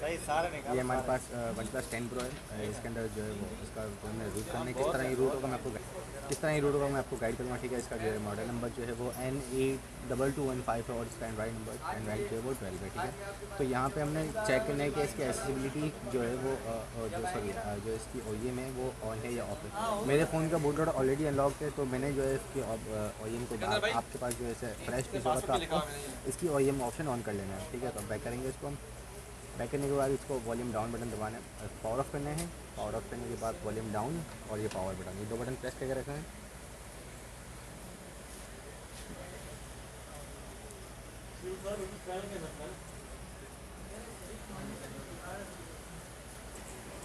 ये हमारे पास one plus 10 pro है। इसके अंदर जो है वो इसका जो हमें रूट करना है, किस तरह ही रूट होगा मैं आपको गाइड करूँगा, ठीक है। इसका जो है मॉडल नंबर जो है वो NE2215 है और इसका एंड्राइड जो है वो 12 है, ठीक है। तो यहाँ पे हमने चेक करना है कि इसकी एसेसिबिलिटी जो है वो जो इसकी OEM है वो ऑन है या ऑफ है। मेरे फ़ोन का बूट लोडर ऑलरेडी अनलॉक है, तो मैंने जो है इसकी OEM को आपके पास जो है फ्रेश पीस होगा तो आपको इसकी OEM ऑप्शन ऑन कर लेना है, ठीक है। तो बैक करेंगे इसको हम। बैक करने के बाद इसको वॉल्यूम डाउन बटन दबाना है, पावर ऑफ करना है। पावर ऑफ करने के बाद वॉल्यूम डाउन और ये पावर बटन, ये दो बटन प्रेस करके रखना है।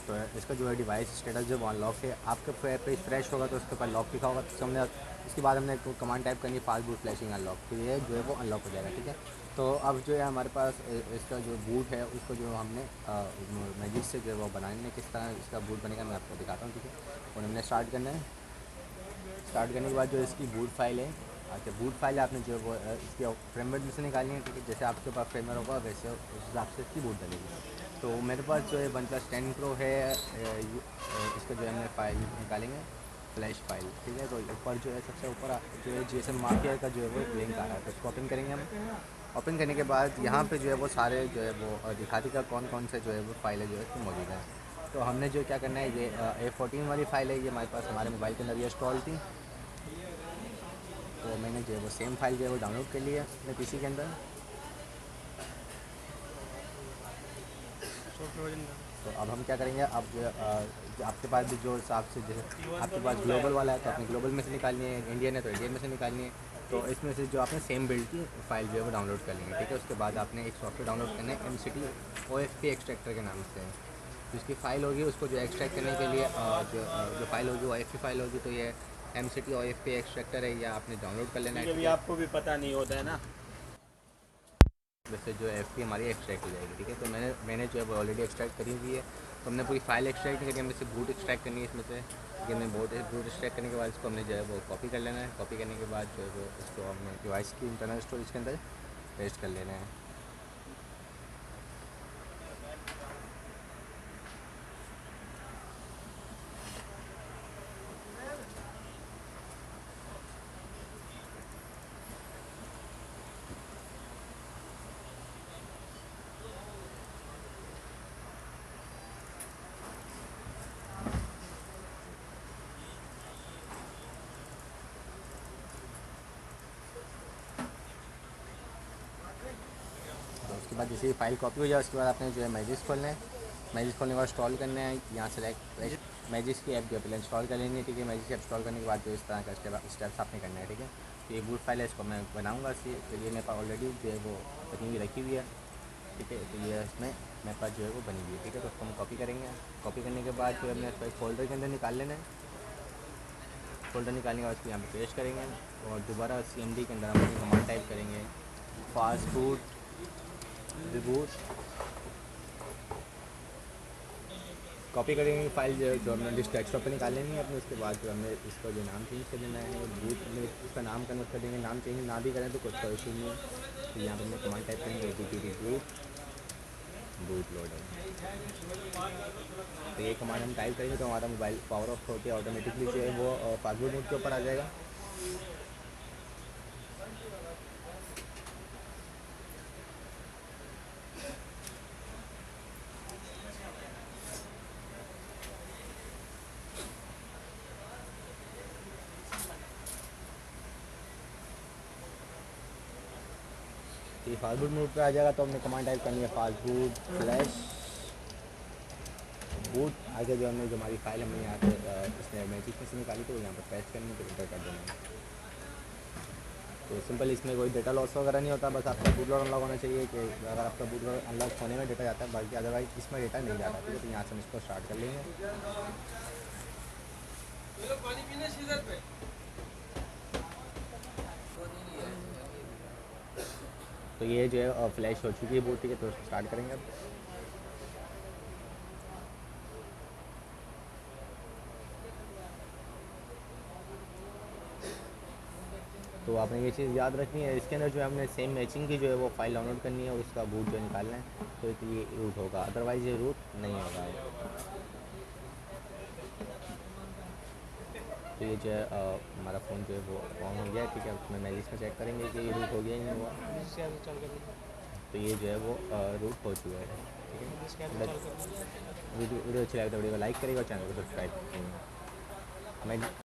तो इसका जो है डिवाइस स्टेटस जो अनलॉक है, आपके पेज फ्रेश होगा तो उसके ऊपर लॉक लिखा होगा, तो हमने इसके बाद हमने कमांड टाइप करनी है फास्ट बूट फ्लैशिंग अनलॉक, तो ये जो है वो अनलॉक हो जाएगा, ठीक है। तो अब जो है हमारे पास इसका जो बूट है उसको जो हमने मैजिक से जो है वो बनाने, किस तरह इसका बूट बनेगा मैं आपको दिखाता हूँ, ठीक है। और हमने स्टार्ट करना है। स्टार्ट करने के बाद जो इसकी बूट फाइल है, अच्छा बूट फाइल आपने जो है वो इसकी फ्रेमवर्क में से निकालनी है, ठीक है। जैसे आपके पास फ्रेमवर्क होगा वैसे उस हिसाब से इसकी बूट डलेगी। तो मेरे पास जो है वन प्लस 10 प्रो है, इसका जो है हमने फ़ाइल निकालेंगे, फ्लैश फाइल, ठीक है। तो ऊपर जो है सबसे ऊपर जो है GSM माफिया का जो है वो लिंक आ रहा है, तो इसको ओपन करेंगे हम। ओपन करने के बाद यहाँ पे जो है वो सारे जो है वो दिखा देगा कौन कौन से जो है वो फाइलें जो है इसमें मौजूद है। तो हमने जो क्या करना है, ये A14 वाली फ़ाइल है, ये हमारे पास हमारे मोबाइल के अंदर ये इंस्टॉल थी, तो मैंने जो है वो सेम फाइल जो है वो डाउनलोड कर लिया अपने PC के अंदर। तो अब हम क्या करेंगे, अब जो आपके पास भी जो हिसाब से जैसे आपके पास ग्लोबल वाला है तो आपने ग्लोबल में से निकालनी है, इंडियन है तो इंडियन में से निकालनी है। तो इसमें से जो आपने सेम बिल्ड की फ़ाइल जो है वो डाउनलोड कर लेंगे, ठीक है। उसके बाद आपने एक सॉफ्टवेयर डाउनलोड करना है MCT OFP एक्सट्रैक्टर के नाम से। जिसकी फ़ाइल होगी उसको जो एक्सट्रैक्ट करने के लिए जो फ़ाइल होगी वो OFP फ़ाइल होगी, तो ये MCT OFP एक्सट्रैक्टर है, या आपने डाउनलोड कर लेना है, ये ठीक भी है। आपको भी पता नहीं होता है ना। वैसे जो FP हमारी एक्सट्रैक्ट हो जाएगी, ठीक है। तो मैंने जो है वो ऑलरेडी एक्सट्रैक्ट करी हुई है, तो हमने पूरी फाइल एक्सट्रैक्ट नहीं करी, हमने सिर्फ बूट एक्सट्रैक्ट करनी है इसमें से। कि हमने बूट एक्सट्रैक्ट करने के बाद इसको हमने जो है वो कॉपी कर लेना है। कॉपी करने के बाद जो है वो इसको हमने डिवाइस की इंटरनल स्टोरेज के अंदर पेस्ट कर लेना है। तो उसके बाद जैसे ही फाइल कॉपी हो जाए उसके बाद आपने जो है मैजिक्स खोलना है। मैजिक्स खोलने के बाद इंस्टॉल करना है, यहाँ सेलेक्ट मैजिक्स की ऐप जो है पहले इंस्टॉल कर लेंगे, ठीक है। मैजिक्स ऐप इंस्टॉल करने के बाद जो इस तरह का स्टेप्स आपने करना है, ठीक है। तो ये बूट फाइल है, इसको मैं बनाऊँगा इसी, तो ये मेरे पास ऑलरेडी जो है वो बनी हुई रखी हुई है, ठीक है। तो ये इसमें मेरे पास जो है वो बनी हुई है, ठीक है। तो उसको हम कॉपी करेंगे। कॉपी करने के बाद जो है हमने इसको एक फ़ोल्डर के अंदर निकाल लेना है। फ़ोल्डर निकालने के बाद इसको यहाँ पे पेस्ट करेंगे और दोबारा CMD के अंदर हम कमांड टाइप करेंगे फास्ट फूड रिबूट। कॉपी करेंगे फाइल जो हमने लिस्ट डेस्कटॉप पे निकाल लेनी है अपने। उसके बाद जो हमने इसका जो नाम चेंज कर देना है, बूट में इसका नाम कन्वर्ट कर देंगे। नाम चेंज ना भी करें तो कुछ का इशू नहीं है। तो यहाँ पर हमने कमांड टाइप करेंगे APT बूट लोडर। तो ये कमांड हम टाइप करेंगे तो हमारा मोबाइल पावर ऑफ होकर ऑटोमेटिकली जो है वो फास्ट मोड के ऊपर आ जाएगा। तो ये फास्ट बूट मोड पे आ जाएगा, तो हमने कमांड टाइप करनी है फास्ट बूट फ्लैश बूट। आगे जो हमने जो हमारी फाइल हमने यहाँ पे इसने मैजिक में से निकाली तो यहाँ पर पेस्ट करनी है, तो इंटर कर देना है। तो सिंपल, इसमें कोई डेटा लॉस वगैरह नहीं होता, बस आपका बूट लोडर अनलॉक होना चाहिए कि अगर आपका बूट लोडर अनलॉक होने में डेटा जाता है, बाकी अदरवाइज इसमें डेटा नहीं जाता, ठीक है। तो यहाँ से हम इसको स्टार्ट कर लेंगे। तो ये जो है फ्लैश हो चुकी है बूट, ठीक है। तो स्टार्ट करेंगे अब। तो आपने ये चीज़ याद रखनी है। इसके अंदर जो है हमने सेम मैचिंग की जो है वो फाइल डाउनलोड करनी है और उसका बूट जो है निकालना है, तो ये रूट होगा, अदरवाइज़ ये रूट नहीं होगा। तो ये जो है हमारा फ़ोन जो है वो ऑन हो गया है, ठीक है। अपने मैजिक में चेक करेंगे कि ये रूट हो गया या नहीं हुआ। तो ये जो है वो रूट हो चुका है, ठीक है। वीडियो अच्छा लगे तो वीडियो को लाइक करेगा और चैनल को सब्सक्राइब करेंगे। मैं